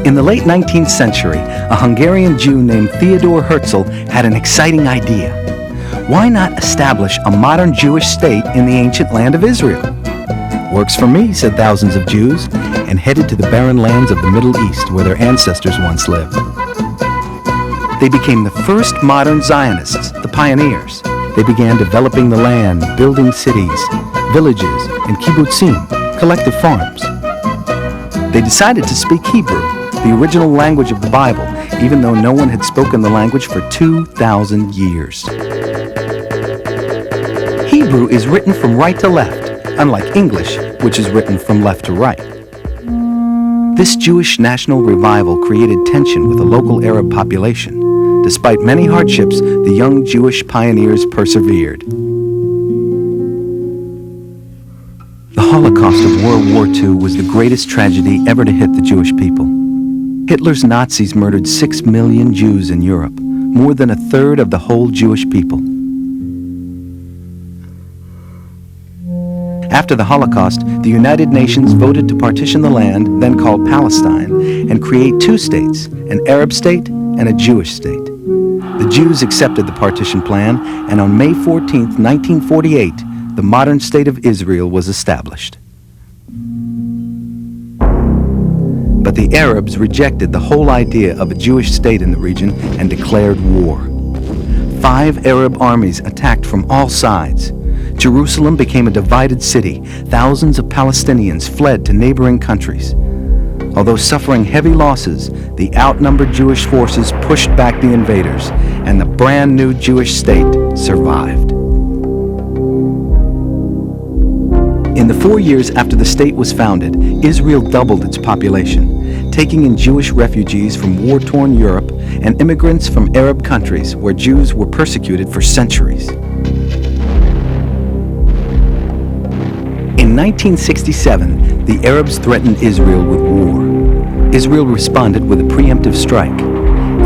In the late 19th century, a Hungarian Jew named Theodor Herzl had an exciting idea. Why not establish a modern Jewish state in the ancient land of Israel? Works for me, said thousands of Jews, and headed to the barren lands of the Middle East where their ancestors once lived. They became the first modern Zionists, the pioneers. They began developing the land, building cities, villages, and kibbutzim, collective farms. They decided to speak Hebrew, the original language of the Bible, even though no one had spoken the language for 2,000 years. Hebrew is written from right to left, unlike English, which is written from left to right. This Jewish national revival created tension with the local Arab population. Despite many hardships, the young Jewish pioneers persevered. The Holocaust of World War II was the greatest tragedy ever to hit the Jewish people. Hitler's Nazis murdered 6 million Jews in Europe, more than a third of the whole Jewish people. After the Holocaust, the United Nations voted to partition the land, then called Palestine, and create two states, an Arab state and a Jewish state. The Jews accepted the partition plan, and on May 14, 1948, the modern state of Israel was established. But the Arabs rejected the whole idea of a Jewish state in the region and declared war. 5 Arab armies attacked from all sides. Jerusalem became a divided city. Thousands of Palestinians fled to neighboring countries. Although suffering heavy losses, the outnumbered Jewish forces pushed back the invaders, and the brand new Jewish state survived. In the 4 years after the state was founded, Israel doubled its population, taking in Jewish refugees from war-torn Europe and immigrants from Arab countries where Jews were persecuted for centuries. In 1967, the Arabs threatened Israel with war. Israel responded with a preemptive strike.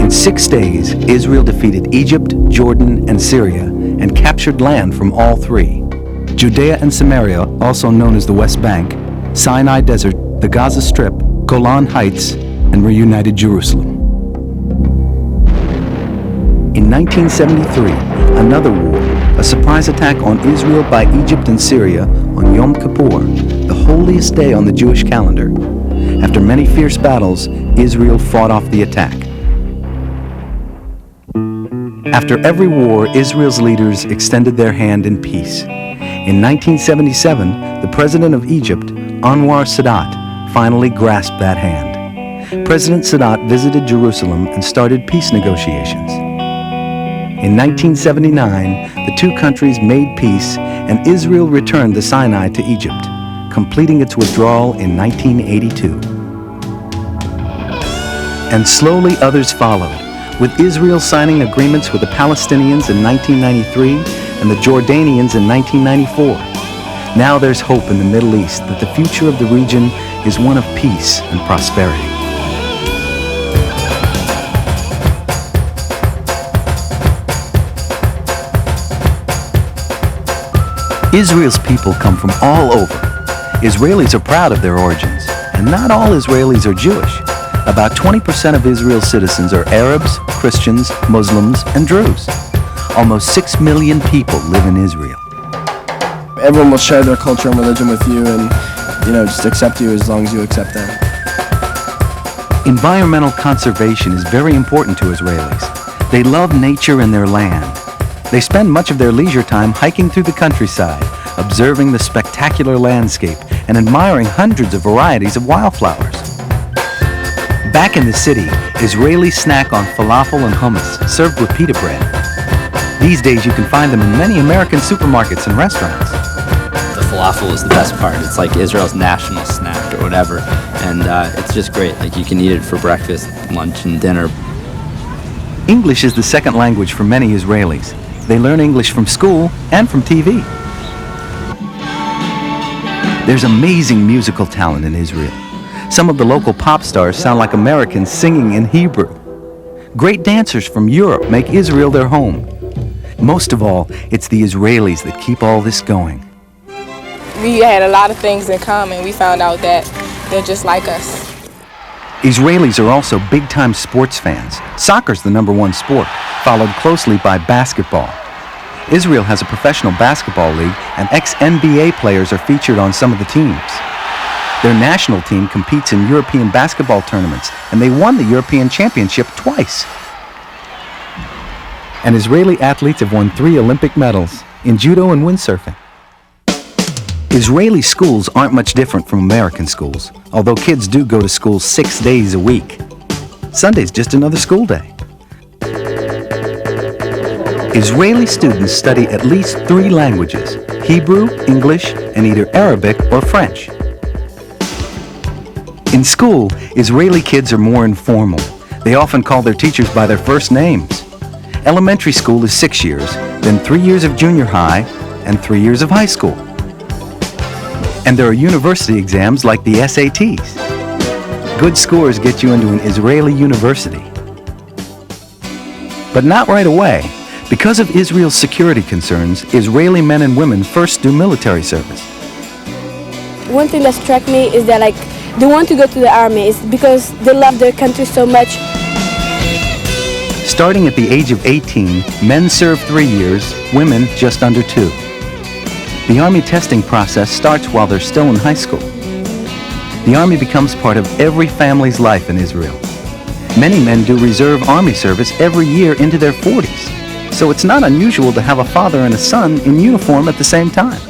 In 6 days, Israel defeated Egypt, Jordan, and Syria, and captured land from all 3. Judea and Samaria, also known as the West Bank, Sinai Desert, the Gaza Strip, Golan Heights, and reunited Jerusalem. In 1973, another war, a surprise attack on Israel by Egypt and Syria on Yom Kippur, the holiest day on the Jewish calendar. After many fierce battles, Israel fought off the attack. After every war, Israel's leaders extended their hand in peace. In 1977, the president of Egypt, Anwar Sadat, finally grasped that hand. President Sadat visited Jerusalem and started peace negotiations. In 1979, the two countries made peace, and Israel returned the Sinai to Egypt, completing its withdrawal in 1982. And slowly others followed, with Israel signing agreements with the Palestinians in 1993 and the Jordanians in 1994. Now there's hope in the Middle East that the future of the region is one of peace and prosperity. Israel's people come from all over. Israelis are proud of their origins, and not all Israelis are Jewish. About 20% of Israel's citizens are Arabs, Christians, Muslims, and Druze. Almost 6 million people live in Israel. Everyone will share their culture and religion with you and, just accept you as long as you accept them. Environmental conservation is very important to Israelis. They love nature and their land. They spend much of their leisure time hiking through the countryside, observing the spectacular landscape and admiring hundreds of varieties of wildflowers. Back in the city, Israelis snack on falafel and hummus, served with pita bread. These days you can find them in many American supermarkets and restaurants. The falafel is the best part. It's like Israel's national snack or whatever, and it's just great. Like, you can eat it for breakfast, lunch, and dinner. English is the second language for many Israelis. They learn English from school and from TV. There's amazing musical talent in Israel. Some of the local pop stars sound like Americans singing in Hebrew. Great dancers from Europe make Israel their home. Most of all, it's the Israelis that keep all this going. We had a lot of things in common. We found out that they're just like us. Israelis are also big-time sports fans. Soccer's the number one sport, followed closely by basketball. Israel has a professional basketball league, and ex-NBA players are featured on some of the teams. Their national team competes in European basketball tournaments, and they won the European Championship twice. And Israeli athletes have won 3 Olympic medals in judo and windsurfing. Israeli schools aren't much different from American schools, although kids do go to school 6 days a week. Sunday's just another school day. Israeli students study at least 3 languages: Hebrew, English, and either Arabic or French. In school, Israeli kids are more informal. They often call their teachers by their first names. Elementary school is 6 years, then 3 years of junior high, and 3 years of high school. And there are university exams like the SATs. Good scores get you into an Israeli university. But not right away. Because of Israel's security concerns, Israeli men and women first do military service. One thing that struck me is that they want to go to the army. It's because they love their country so much. Starting at the age of 18, men serve 3 years, women just under 2. The Army testing process starts while they're still in high school. The Army becomes part of every family's life in Israel. Many men do reserve Army service every year into their 40s, so it's not unusual to have a father and a son in uniform at the same time.